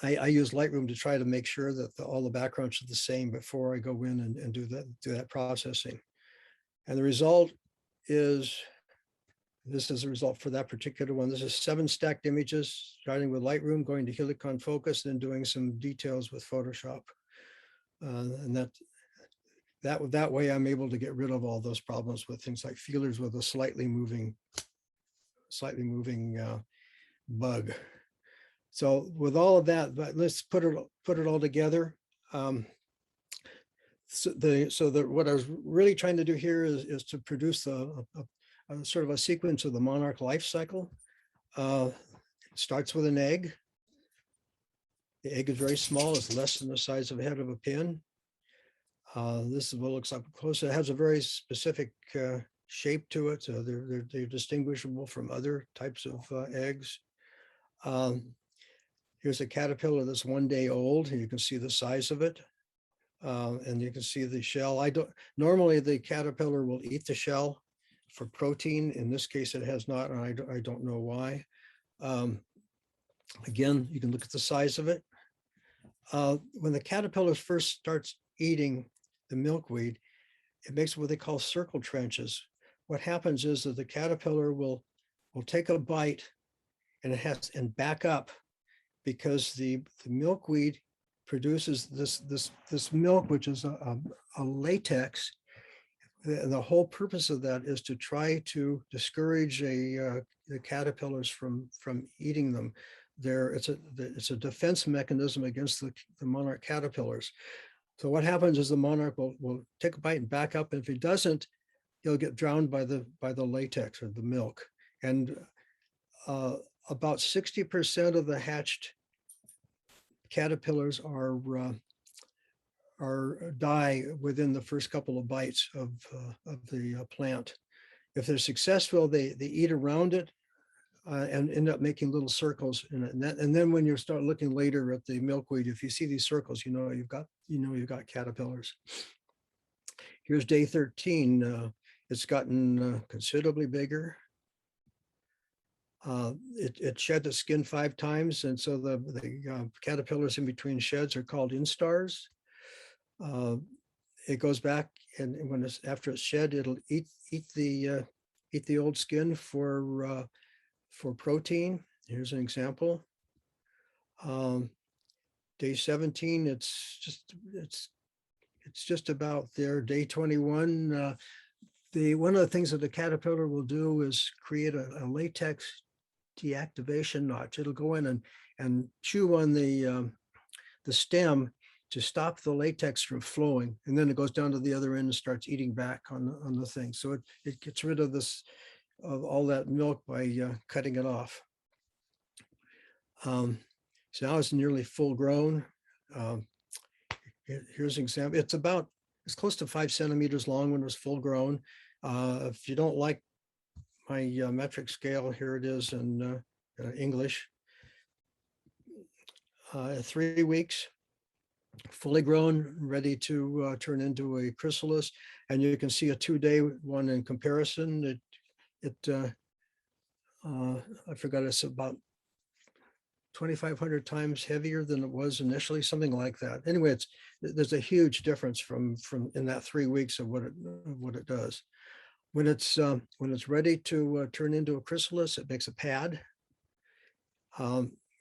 I use Lightroom to try to make sure that all the backgrounds are the same before I go in and do that processing. And the result is, this is a result for that particular one. This is 7 stacked images, starting with Lightroom, going to Helicon Focus, then doing some details with Photoshop. And that way I'm able to get rid of all those problems with things like feelers with a slightly moving bug. So with all of that, let's put it all together. What I was really trying to do here is to produce a sort of a sequence of the Monarch life cycle. It starts with an egg. The egg is very small; it's less than the size of a head of a pin. This is what it looks like close. It has a very specific shape to it. So they're distinguishable from other types of eggs. Here's a caterpillar that's 1 day old, and you can see the size of it. And you can see the shell. Normally the caterpillar will eat the shell for protein. In this case, it has not, and I don't know why. Again, you can look at the size of it. When the caterpillar first starts eating the milkweed, it makes what they call circle trenches. What happens is that the caterpillar will take a bite and back up, because the milkweed produces this milk, which is a latex. The whole purpose of that is to try to discourage the caterpillars from eating them. It's a defense mechanism against the monarch caterpillars. So what happens is the monarch will take a bite and back up, and if he doesn't, he'll get drowned by the latex or the milk. And about 60% of the hatched caterpillars die within the first couple of bites of the plant. If they're successful, they eat around it and end up making little circles in it. And then when you start looking later at the milkweed, if you see these circles, you know you've got caterpillars. Here's day 13. It's gotten considerably bigger. It shed the skin 5 times, and so the caterpillars in between sheds are called instars. It goes back, and after it's shed, it'll eat the old skin for protein. Here's an example. Day 17, it's just about there. Day 21, one of the things that the caterpillar will do is create a latex deactivation notch. It'll go in and chew on the stem to stop the latex from flowing. And then it goes down to the other end and starts eating back on the thing. So it gets rid of of all that milk by cutting it off. So now it's nearly full grown. Here's an example. It's close to 5 centimeters long when it was full grown. If you don't like my metric scale, here it is in English. 3 weeks, fully grown, ready to turn into a chrysalis. And you can see a 2-day one in comparison. I forgot, it's about 2,500 times heavier than it was initially, something like that. Anyway, there's a huge difference from in that 3 weeks of what it does. When it's ready to turn into a chrysalis, it makes a pad.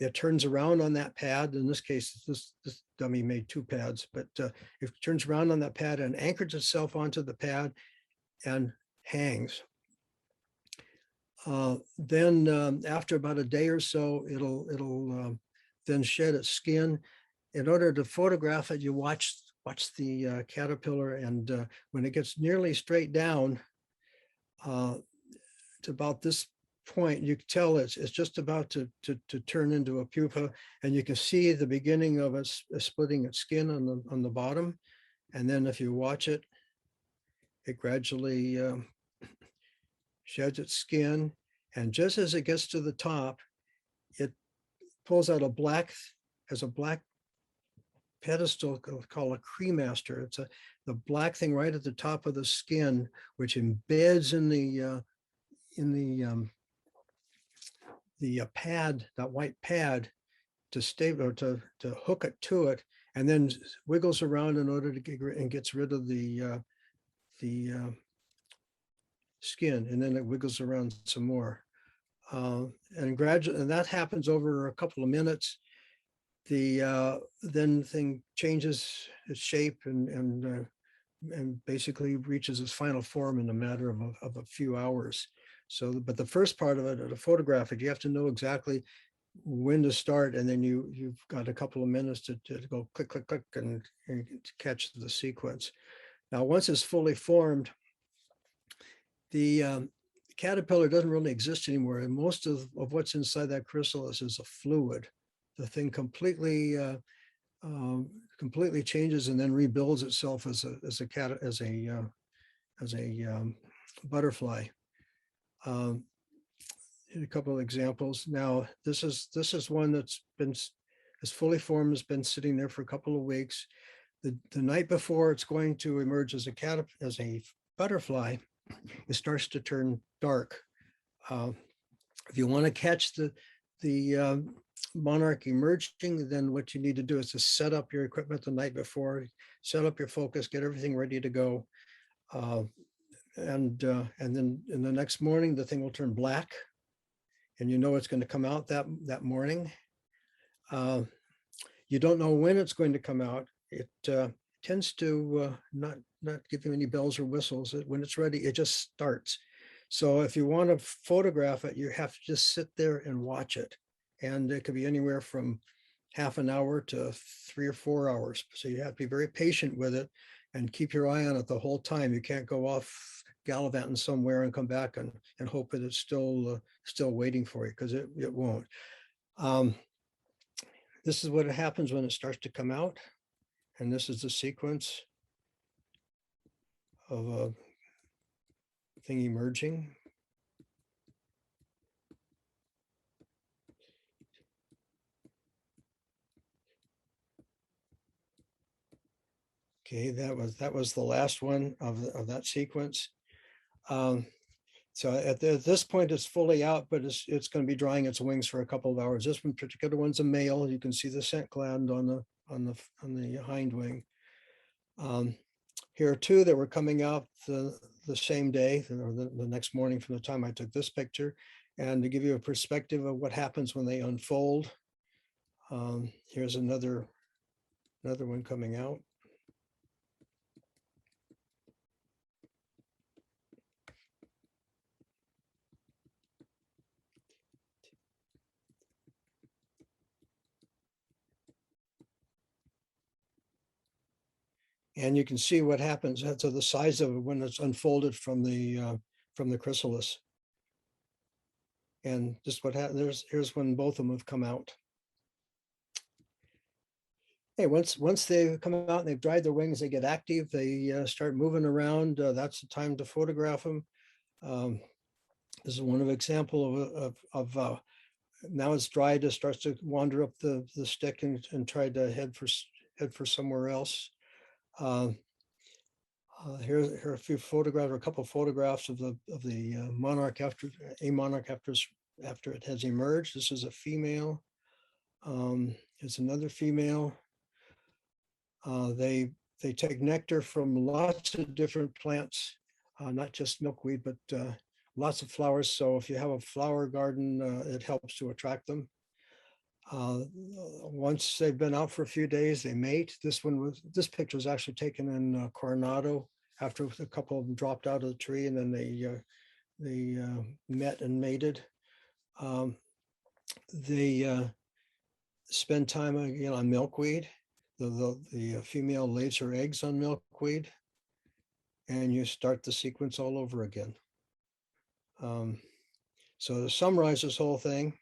It turns around on that pad. In this case, this dummy made 2 pads, but it turns around on that pad and anchors itself onto the pad and hangs. Then after about a day or so, it'll then shed its skin. In order to photograph it, you watch the caterpillar, and when it gets nearly straight down to about this point, you can tell it's just about to turn into a pupa, and you can see the beginning of it splitting its skin on the bottom. And then if you watch it, it gradually sheds its skin, and just as it gets to the top, it pulls out a black pedestal called a cremaster. It's the black thing right at the top of the skin, which embeds in the pad, that white pad, to hook it to it, and then wiggles around in order to gets rid of the skin, and then it wiggles around some more, and that happens over a couple of minutes. Then thing changes its shape and basically reaches its final form in a matter of a few hours. So, but the first part of it, to photograph it, you have to know exactly when to start, and then you've got a couple of minutes to go click, click, click, and catch the sequence. Now, once it's fully formed, the caterpillar doesn't really exist anymore, and most of what's inside that chrysalis is a fluid. The thing completely changes and then rebuilds itself as a butterfly. A couple of examples. Now, this is one that's fully formed, has been sitting there for a couple of weeks. The night before it's going to emerge as a butterfly, it starts to turn dark. If you want to catch the monarch emerging, then what you need to do is to set up your equipment the night before, set up your focus, get everything ready to go. And then in the next morning, the thing will turn black, and you know it's going to come out that morning. You don't know when it's going to come out. It tends to not give you any bells or whistles. When it's ready, it just starts. So if you want to photograph it, you have to just sit there and watch it. And it could be anywhere from half an hour to 3 or 4 hours. So you have to be very patient with it and keep your eye on it the whole time. You can't go off gallivanting somewhere and come back and hope that it's still waiting for you, because it won't. This is what happens when it starts to come out. And this is the sequence of a thing emerging. Okay, that was the last one of that sequence. So at this point, it's fully out, but it's going to be drying its wings for a couple of hours. This one particular one's a male. You can see the scent gland on the hind wing. Here are 2 that were coming out the same day, or the next morning from the time I took this picture. And to give you a perspective of what happens when they unfold, here's another one coming out. And you can see what happens to the size of it when it's unfolded from the chrysalis. And just what happens, here's when both of them have come out. Hey, once they come out and they've dried their wings, they get active, they start moving around. That's the time to photograph them. This is one of example of now it's dried, it starts to wander up the stick and try to head for somewhere else. Here are a few photographs, or a couple of photographs of the monarch after it has emerged. This is a female. It's another female. They take nectar from lots of different plants, not just milkweed, but lots of flowers. So if you have a flower garden, it helps to attract them. Once they've been out for a few days, they mate. This picture was actually taken in Coronado after a couple of them dropped out of the tree, and then they met and mated. They spend time on milkweed. The female lays her eggs on milkweed, and you start the sequence all over again. So to summarize this whole thing,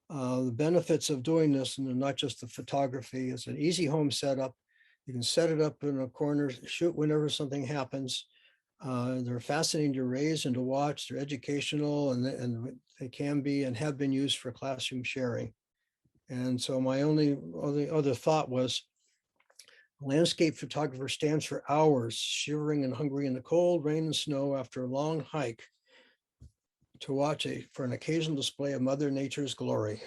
the benefits of doing this, and not just the photography, is an easy home setup. You can set it up in a corner, shoot whenever something happens. They're fascinating to raise and to watch. They're educational, and they can be and have been used for classroom sharing. And so my only other thought was, a landscape photographer stands for hours, shivering and hungry in the cold, rain, and snow after a long hike to watch for an occasional display of Mother Nature's glory.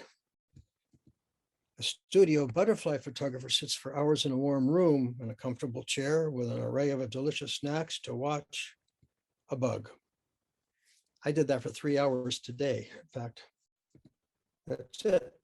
A studio butterfly photographer sits for hours in a warm room in a comfortable chair with an array of delicious snacks to watch a bug. I did that for 3 hours today. In fact, that's it.